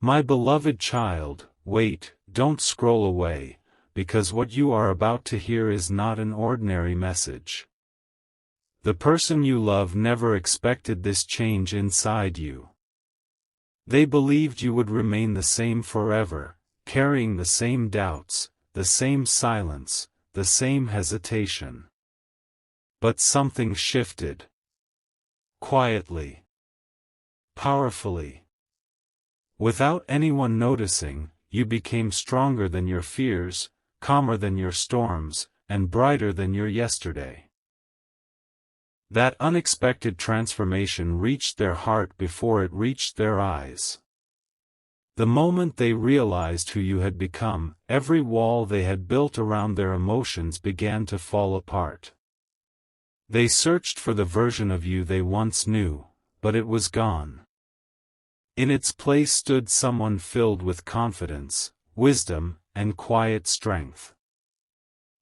My beloved child, wait, don't scroll away, because what you are about to hear is not an ordinary message. The person you love never expected this change inside you. They believed you would remain the same forever, carrying the same doubts, the same silence, the same hesitation. But something shifted. Quietly. Powerfully. Without anyone noticing, you became stronger than your fears, calmer than your storms, and brighter than your yesterday. That unexpected transformation reached their heart before it reached their eyes. The moment they realized who you had become, every wall they had built around their emotions began to fall apart. They searched for the version of you they once knew, but it was gone. In its place stood someone filled with confidence, wisdom, and quiet strength.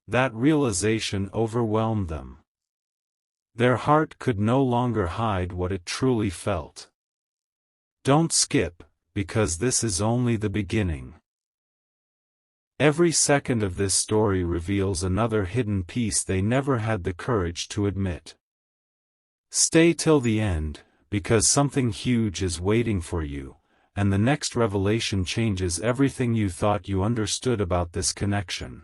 That realization overwhelmed them. Their heart could no longer hide what it truly felt. Don't skip, because this is only the beginning. Every second of this story reveals another hidden piece they never had the courage to admit. Stay till the end, because something huge is waiting for you, and the next revelation changes everything you thought you understood about this connection.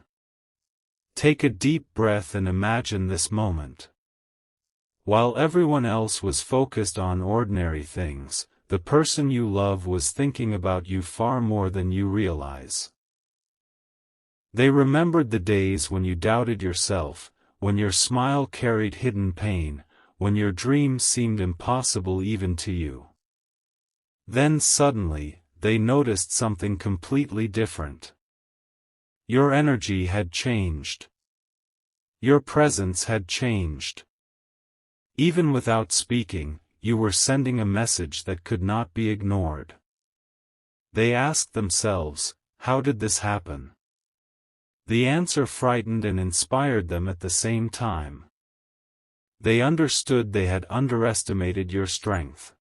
Take a deep breath and imagine this moment. While everyone else was focused on ordinary things, the person you love was thinking about you far more than you realize. They remembered the days when you doubted yourself, when your smile carried hidden pain, when your dreams seemed impossible even to you. Then suddenly, they noticed something completely different. Your energy had changed. Your presence had changed. Even without speaking, you were sending a message that could not be ignored. They asked themselves, how did this happen? The answer frightened and inspired them at the same time. They understood they had underestimated your strength.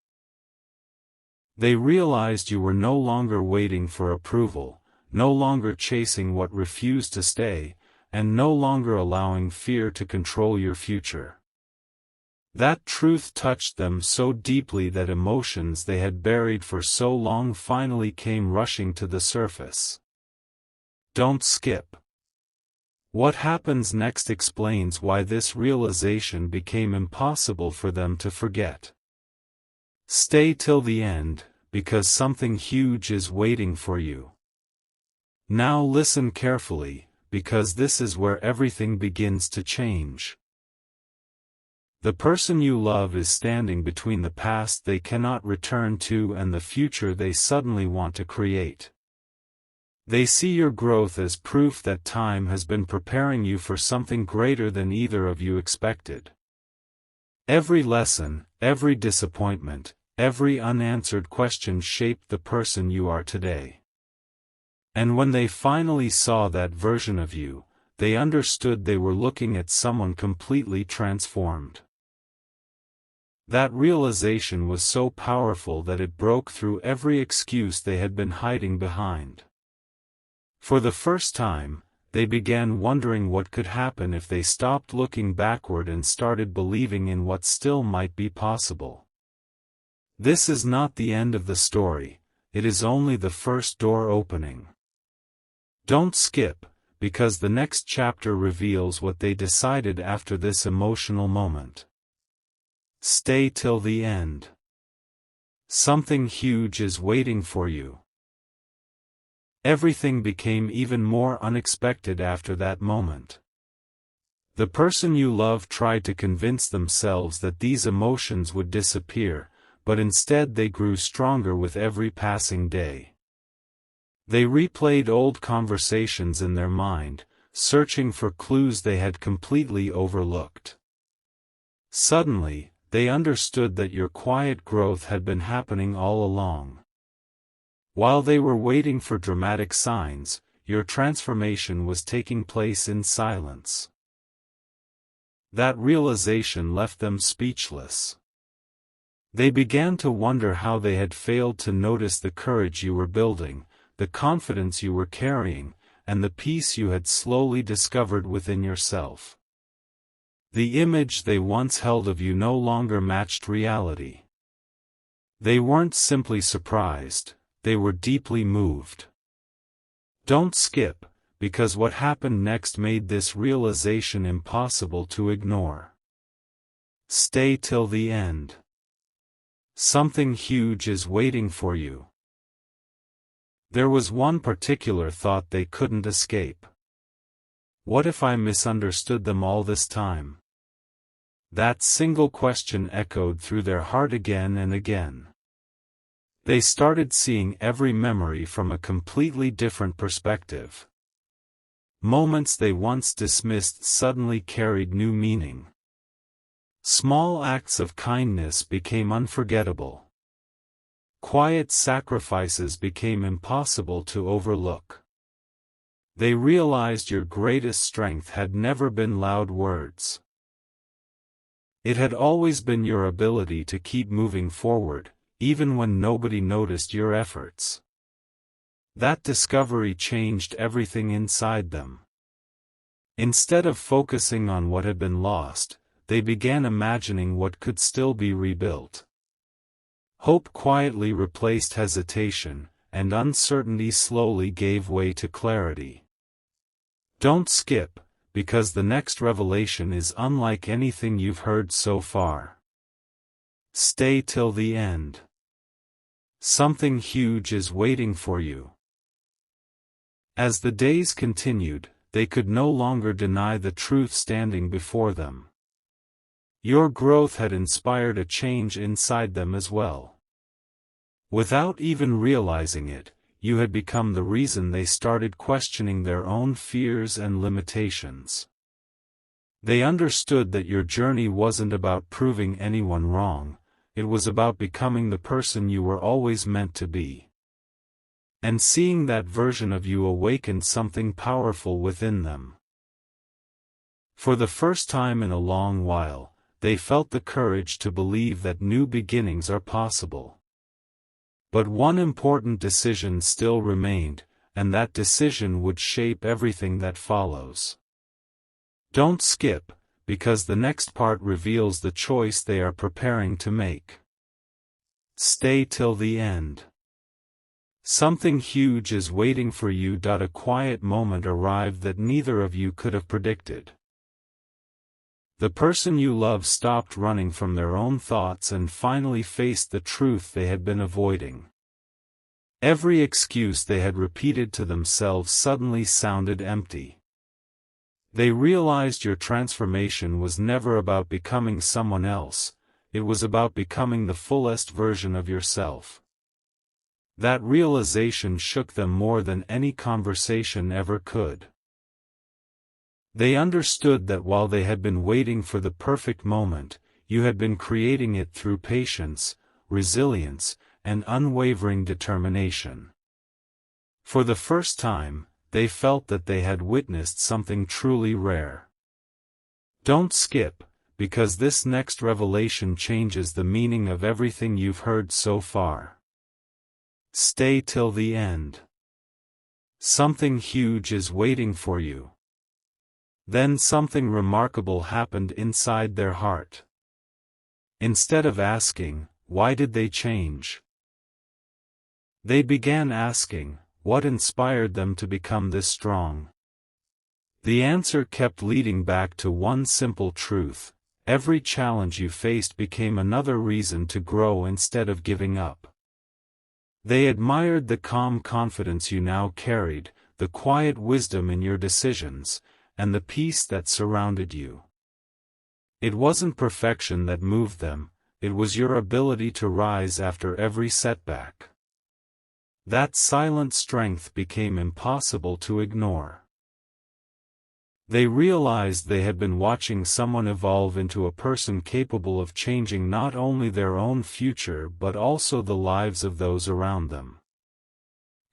They realized you were no longer waiting for approval, no longer chasing what refused to stay, and no longer allowing fear to control your future. That truth touched them so deeply that emotions they had buried for so long finally came rushing to the surface. Don't skip. What happens next explains why this realization became impossible for them to forget. Stay till the end, because something huge is waiting for you. Now listen carefully, because this is where everything begins to change. The person you love is standing between the past they cannot return to and the future they suddenly want to create. They see your growth as proof that time has been preparing you for something greater than either of you expected. Every lesson, every disappointment, every unanswered question shaped the person you are today. And when they finally saw that version of you, they understood they were looking at someone completely transformed. That realization was so powerful that it broke through every excuse they had been hiding behind. For the first time, they began wondering what could happen if they stopped looking backward and started believing in what still might be possible. This is not the end of the story, it is only the first door opening. Don't skip, because the next chapter reveals what they decided after this emotional moment. Stay till the end. Something huge is waiting for you. Everything became even more unexpected after that moment. The person you love tried to convince themselves that these emotions would disappear, but instead they grew stronger with every passing day. They replayed old conversations in their mind, searching for clues they had completely overlooked. Suddenly, they understood that your quiet growth had been happening all along. While they were waiting for dramatic signs, your transformation was taking place in silence. That realization left them speechless. They began to wonder how they had failed to notice the courage you were building, the confidence you were carrying, and the peace you had slowly discovered within yourself. The image they once held of you no longer matched reality. They weren't simply surprised, they were deeply moved. Don't skip, because what happened next made this realization impossible to ignore. Stay till the end. Something huge is waiting for you. There was one particular thought they couldn't escape. What if I misunderstood them all this time? That single question echoed through their heart again and again. They started seeing every memory from a completely different perspective. Moments they once dismissed suddenly carried new meaning. Small acts of kindness became unforgettable. Quiet sacrifices became impossible to overlook. They realized your greatest strength had never been loud words. It had always been your ability to keep moving forward, even when nobody noticed your efforts. That discovery changed everything inside them. Instead of focusing on what had been lost, they began imagining what could still be rebuilt. Hope quietly replaced hesitation, and uncertainty slowly gave way to clarity. Don't skip, because the next revelation is unlike anything you've heard so far. Stay till the end. Something huge is waiting for you. As the days continued, they could no longer deny the truth standing before them. Your growth had inspired a change inside them as well. Without even realizing it, you had become the reason they started questioning their own fears and limitations. They understood that your journey wasn't about proving anyone wrong, it was about becoming the person you were always meant to be. And seeing that version of you awakened something powerful within them. For the first time in a long while, they felt the courage to believe that new beginnings are possible. But one important decision still remained, and that decision would shape everything that follows. Don't skip, because the next part reveals the choice they are preparing to make. Stay till the end. Something huge is waiting for you. A quiet moment arrived that neither of you could have predicted. The person you love stopped running from their own thoughts and finally faced the truth they had been avoiding. Every excuse they had repeated to themselves suddenly sounded empty. They realized your transformation was never about becoming someone else, it was about becoming the fullest version of yourself. That realization shook them more than any conversation ever could. They understood that while they had been waiting for the perfect moment, you had been creating it through patience, resilience, and unwavering determination. For the first time, they felt that they had witnessed something truly rare. Don't skip, because this next revelation changes the meaning of everything you've heard so far. Stay till the end. Something huge is waiting for you. Then something remarkable happened inside their heart. Instead of asking, why did they change? They began asking, what inspired them to become this strong? The answer kept leading back to one simple truth: every challenge you faced became another reason to grow instead of giving up. They admired the calm confidence you now carried, the quiet wisdom in your decisions, and the peace that surrounded you. It wasn't perfection that moved them, it was your ability to rise after every setback. That silent strength became impossible to ignore. They realized they had been watching someone evolve into a person capable of changing not only their own future but also the lives of those around them.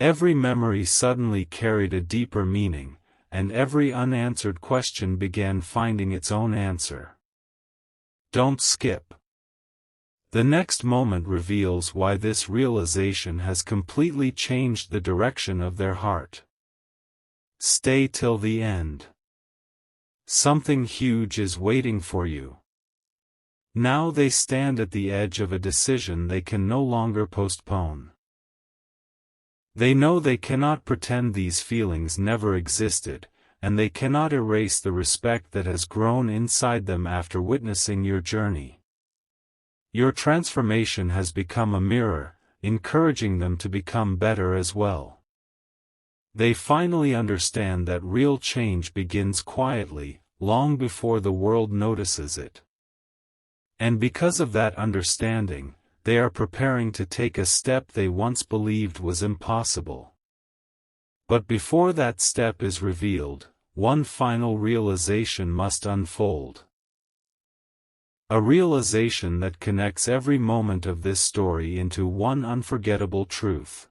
Every memory suddenly carried a deeper meaning, and every unanswered question began finding its own answer. Don't skip. The next moment reveals why this realization has completely changed the direction of their heart. Stay till the end. Something huge is waiting for you. Now they stand at the edge of a decision they can no longer postpone. They know they cannot pretend these feelings never existed, and they cannot erase the respect that has grown inside them after witnessing your journey. Your transformation has become a mirror, encouraging them to become better as well. They finally understand that real change begins quietly, long before the world notices it. And because of that understanding, they are preparing to take a step they once believed was impossible. But before that step is revealed, one final realization must unfold. A realization that connects every moment of this story into one unforgettable truth.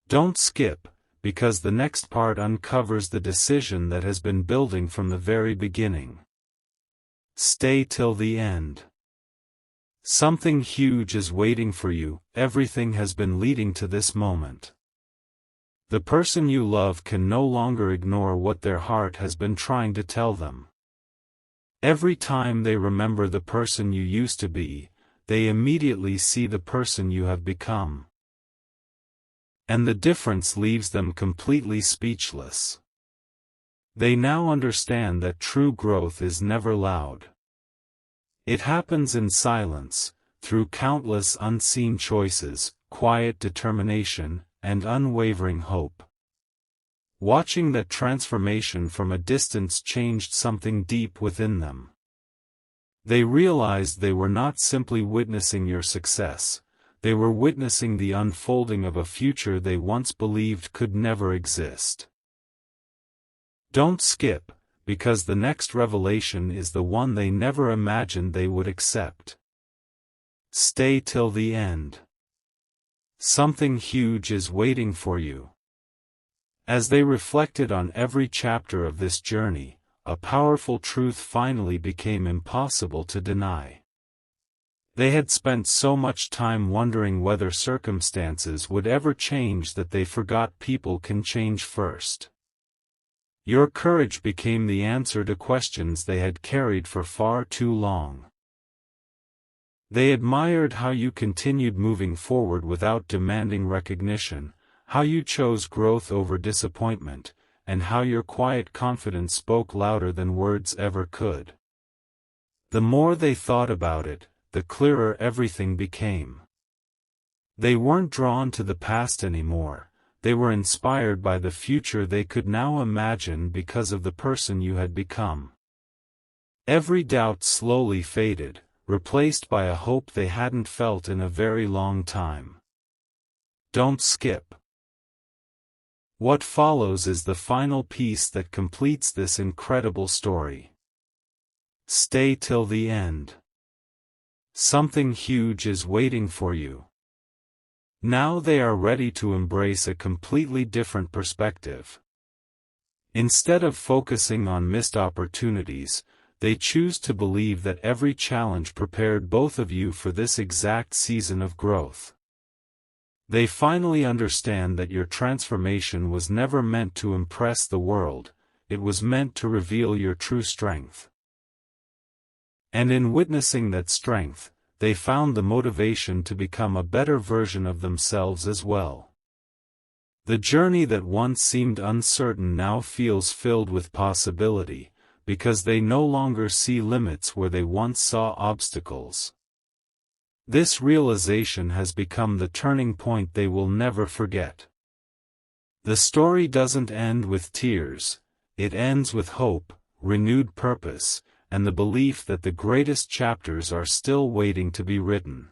Don't skip, because the next part uncovers the decision that has been building from the very beginning. Stay till the end. Something huge is waiting for you. Everything has been leading to this moment. The person you love can no longer ignore what their heart has been trying to tell them. Every time they remember the person you used to be, they immediately see the person you have become. And the difference leaves them completely speechless. They now understand that true growth is never loud. It happens in silence, through countless unseen choices, quiet determination, and unwavering hope. Watching that transformation from a distance changed something deep within them. They realized they were not simply witnessing your success, they were witnessing the unfolding of a future they once believed could never exist. Don't skip, because the next revelation is the one they never imagined they would accept. Stay till the end. Something huge is waiting for you. As they reflected on every chapter of this journey, a powerful truth finally became impossible to deny. They had spent so much time wondering whether circumstances would ever change that they forgot people can change first. Your courage became the answer to questions they had carried for far too long. They admired how you continued moving forward without demanding recognition, how you chose growth over disappointment, and how your quiet confidence spoke louder than words ever could. The more they thought about it, the clearer everything became. They weren't drawn to the past anymore, they were inspired by the future they could now imagine because of the person you had become. Every doubt slowly faded, replaced by a hope they hadn't felt in a very long time. Don't skip. What follows is the final piece that completes this incredible story. Stay till the end. Something huge is waiting for you. Now they are ready to embrace a completely different perspective. Instead of focusing on missed opportunities, they choose to believe that every challenge prepared both of you for this exact season of growth. They finally understand that your transformation was never meant to impress the world, it was meant to reveal your true strength. And in witnessing that strength, they found the motivation to become a better version of themselves as well. The journey that once seemed uncertain now feels filled with possibility, because they no longer see limits where they once saw obstacles. This realization has become the turning point they will never forget. The story doesn't end with tears, it ends with hope, renewed purpose, and the belief that the greatest chapters are still waiting to be written.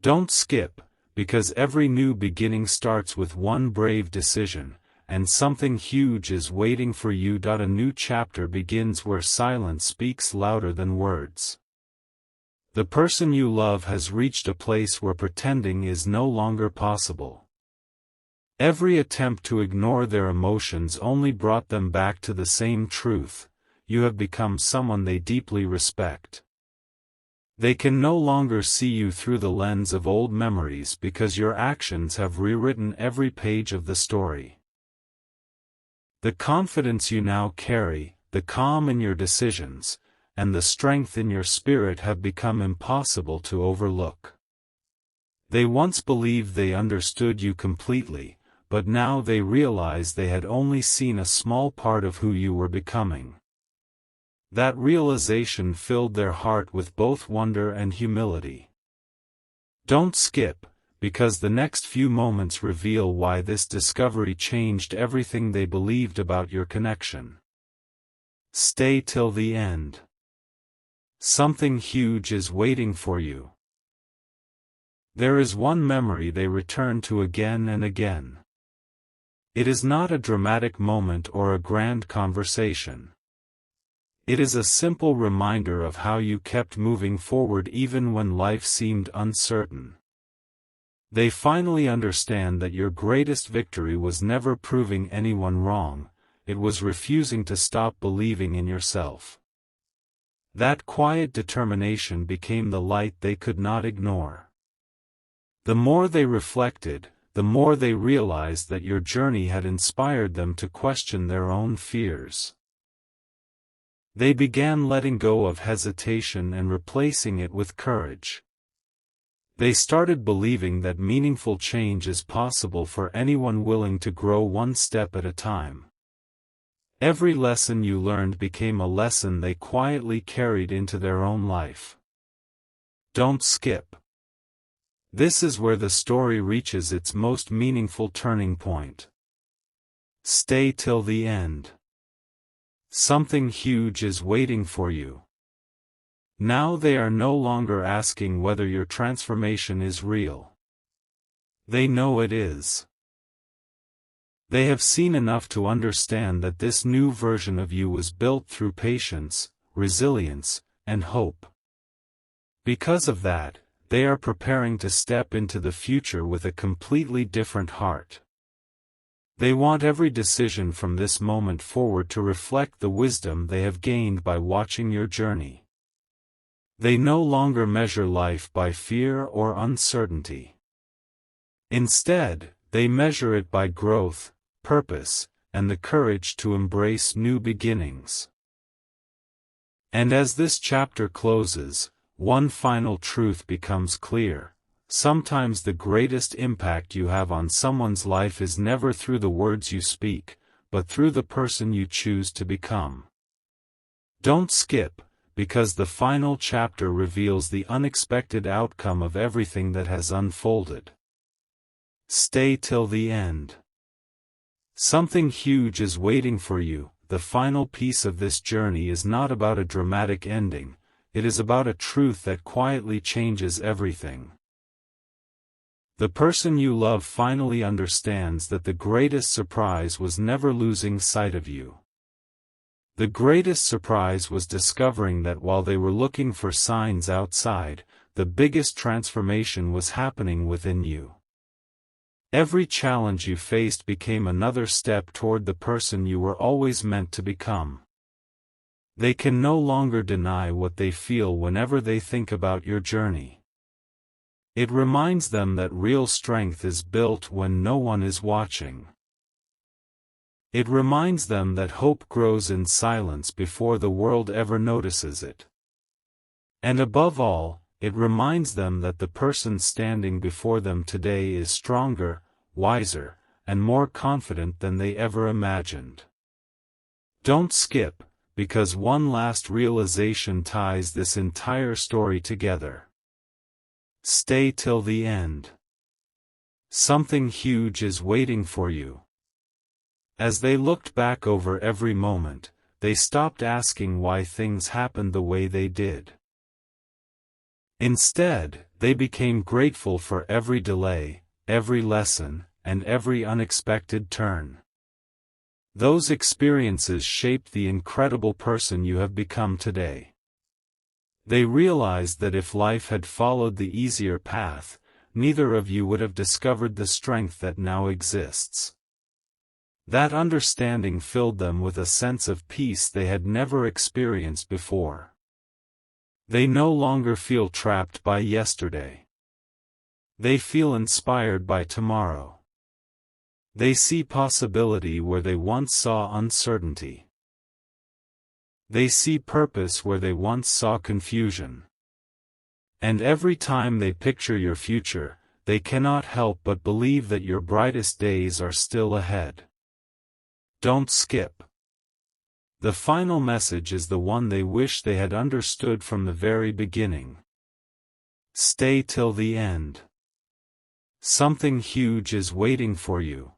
Don't skip, because every new beginning starts with one brave decision, and something huge is waiting for you. A new chapter begins where silence speaks louder than words. The person you love has reached a place where pretending is no longer possible. Every attempt to ignore their emotions only brought them back to the same truth: you have become someone they deeply respect. They can no longer see you through the lens of old memories because your actions have rewritten every page of the story. The confidence you now carry, the calm in your decisions, and the strength in your spirit have become impossible to overlook. They once believed they understood you completely, but now they realize they had only seen a small part of who you were becoming. That realization filled their heart with both wonder and humility. Don't skip, because the next few moments reveal why this discovery changed everything they believed about your connection. Stay till the end. Something huge is waiting for you. There is one memory they return to again and again. It is not a dramatic moment or a grand conversation. It is a simple reminder of how you kept moving forward even when life seemed uncertain. They finally understand that your greatest victory was never proving anyone wrong, it was refusing to stop believing in yourself. That quiet determination became the light they could not ignore. The more they reflected, the more they realized that your journey had inspired them to question their own fears. They began letting go of hesitation and replacing it with courage. They started believing that meaningful change is possible for anyone willing to grow one step at a time. Every lesson you learned became a lesson they quietly carried into their own life. Don't skip. This is where the story reaches its most meaningful turning point. Stay till the end. Something huge is waiting for you. Now they are no longer asking whether your transformation is real. They know it is. They have seen enough to understand that this new version of you was built through patience, resilience, and hope. Because of that, they are preparing to step into the future with a completely different heart. They want every decision from this moment forward to reflect the wisdom they have gained by watching your journey. They no longer measure life by fear or uncertainty. Instead, they measure it by growth, purpose, and the courage to embrace new beginnings. And as this chapter closes, one final truth becomes clear. Sometimes the greatest impact you have on someone's life is never through the words you speak, but through the person you choose to become. Don't skip, because the final chapter reveals the unexpected outcome of everything that has unfolded. Stay till the end. Something huge is waiting for you. The final piece of this journey is not about a dramatic ending, it is about a truth that quietly changes everything. The person you love finally understands that the greatest surprise was never losing sight of you. The greatest surprise was discovering that while they were looking for signs outside, the biggest transformation was happening within you. Every challenge you faced became another step toward the person you were always meant to become. They can no longer deny what they feel whenever they think about your journey. It reminds them that real strength is built when no one is watching. It reminds them that hope grows in silence before the world ever notices it. And above all, it reminds them that the person standing before them today is stronger, wiser, and more confident than they ever imagined. Don't skip, because one last realization ties this entire story together. Stay till the end. Something huge is waiting for you. As they looked back over every moment, they stopped asking why things happened the way they did. Instead, they became grateful for every delay, every lesson, and every unexpected turn. Those experiences shaped the incredible person you have become today. They realized that if life had followed the easier path, neither of you would have discovered the strength that now exists. That understanding filled them with a sense of peace they had never experienced before. They no longer feel trapped by yesterday. They feel inspired by tomorrow. They see possibility where they once saw uncertainty. They see purpose where they once saw confusion. And every time they picture your future, they cannot help but believe that your brightest days are still ahead. Don't skip. The final message is the one they wish they had understood from the very beginning. Stay till the end. Something huge is waiting for you.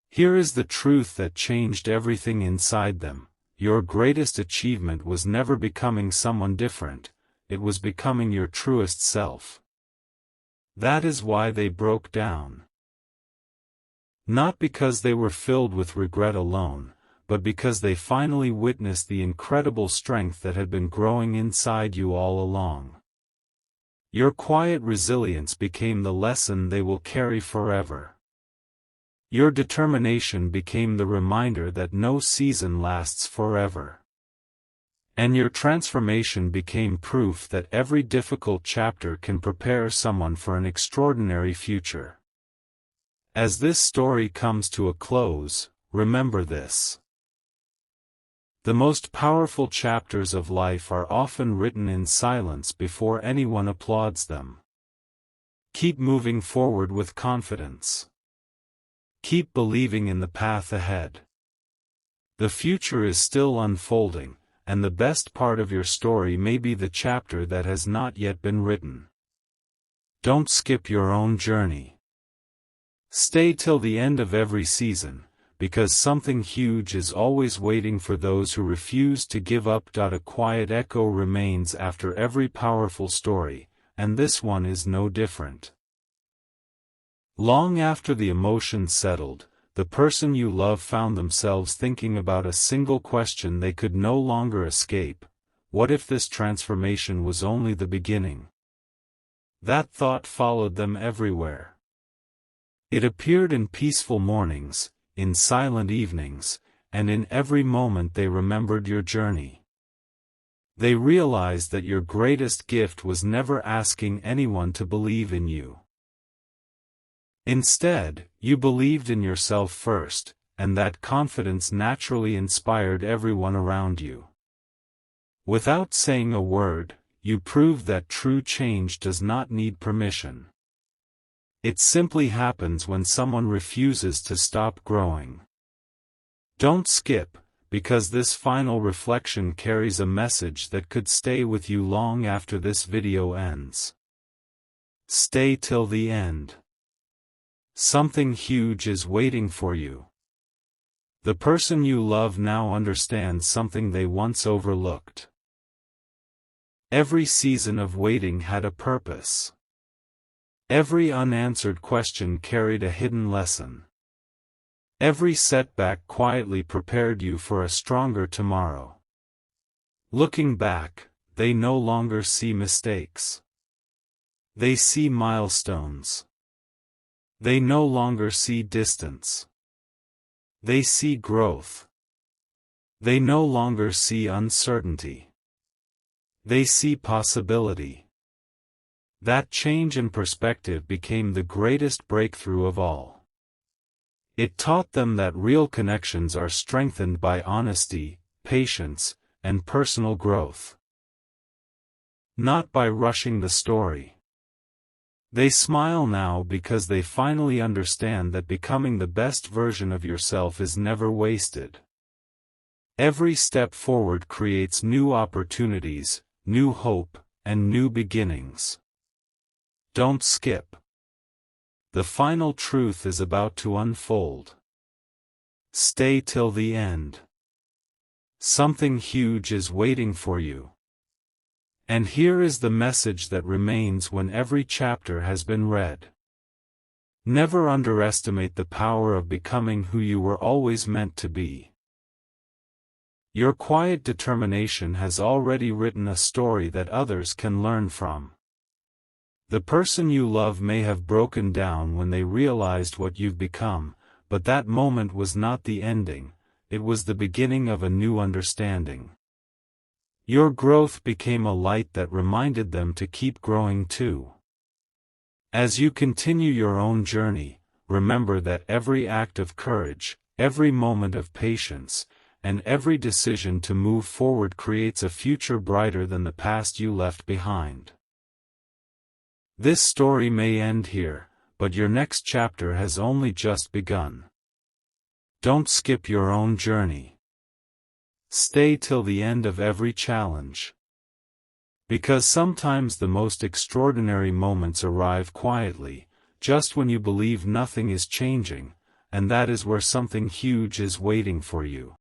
Here is the truth that changed everything inside them. Your greatest achievement was never becoming someone different, it was becoming your truest self. That is why they broke down. Not because they were filled with regret alone, but because they finally witnessed the incredible strength that had been growing inside you all along. Your quiet resilience became the lesson they will carry forever. Your determination became the reminder that no season lasts forever. And your transformation became proof that every difficult chapter can prepare someone for an extraordinary future. As this story comes to a close, remember this. The most powerful chapters of life are often written in silence before anyone applauds them. Keep moving forward with confidence. Keep believing in the path ahead. The future is still unfolding, and the best part of your story may be the chapter that has not yet been written. Don't skip your own journey. Stay till the end of every season, because something huge is always waiting for those who refuse to give up. A quiet echo remains after every powerful story, and this one is no different. Long after the emotions settled, the person you love found themselves thinking about a single question they could no longer escape: what if this transformation was only the beginning? That thought followed them everywhere. It appeared in peaceful mornings, in silent evenings, and in every moment they remembered your journey. They realized that your greatest gift was never asking anyone to believe in you. Instead, you believed in yourself first, and that confidence naturally inspired everyone around you. Without saying a word, you proved that true change does not need permission. It simply happens when someone refuses to stop growing. Don't skip, because this final reflection carries a message that could stay with you long after this video ends. Stay till the end. Something huge is waiting for you. The person you love now understands something they once overlooked. Every season of waiting had a purpose. Every unanswered question carried a hidden lesson. Every setback quietly prepared you for a stronger tomorrow. Looking back, they no longer see mistakes. They see milestones. They no longer see distance. They see growth. They no longer see uncertainty. They see possibility. That change in perspective became the greatest breakthrough of all. It taught them that real connections are strengthened by honesty, patience, and personal growth. Not by rushing the story. They smile now because they finally understand that becoming the best version of yourself is never wasted. Every step forward creates new opportunities, new hope, and new beginnings. Don't skip. The final truth is about to unfold. Stay till the end. Something huge is waiting for you. And here is the message that remains when every chapter has been read. Never underestimate the power of becoming who you were always meant to be. Your quiet determination has already written a story that others can learn from. The person you love may have broken down when they realized what you've become, but that moment was not the ending, it was the beginning of a new understanding. Your growth became a light that reminded them to keep growing too. As you continue your own journey, remember that every act of courage, every moment of patience, and every decision to move forward creates a future brighter than the past you left behind. This story may end here, but your next chapter has only just begun. Don't skip your own journey. Stay till the end of every challenge. Because sometimes the most extraordinary moments arrive quietly, just when you believe nothing is changing, and that is where something huge is waiting for you.